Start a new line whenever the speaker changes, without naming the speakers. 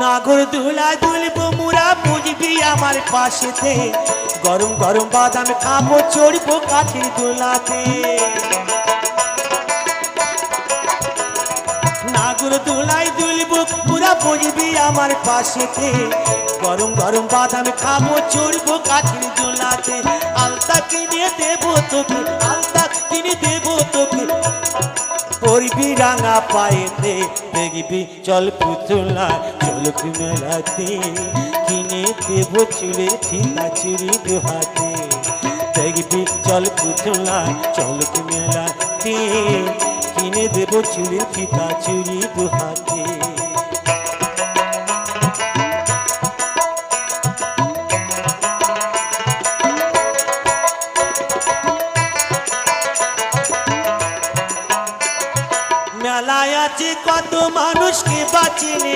নাগর দুলা দুলবো মুরা বুঝবি আমার পাশেতে গরম গরম বাদাম খাবো চড়বো কাঠের দোলাতে নাগর দুলাই দুলবো মুরা বুঝবি আমার পাশেতে গরম গরম বাদাম খাবো চড়বো কাঠের দোলাতে আলতা কিনে দেবো তোকে আলতা কিনে দেবো তোকে পড়বি রাঙা পায়েতে দেখবি চল পুতুলা চলক মেলাতে কিনে দেবো চুলে ফিতা চুরি দুহাতে দেখবি চল পুতুলা চলক মেলাতে কিনে দেবো চুলে ফিতা চুরি দুহাতে মেলায় আছে কত মানুষকে বাঁচিয়ে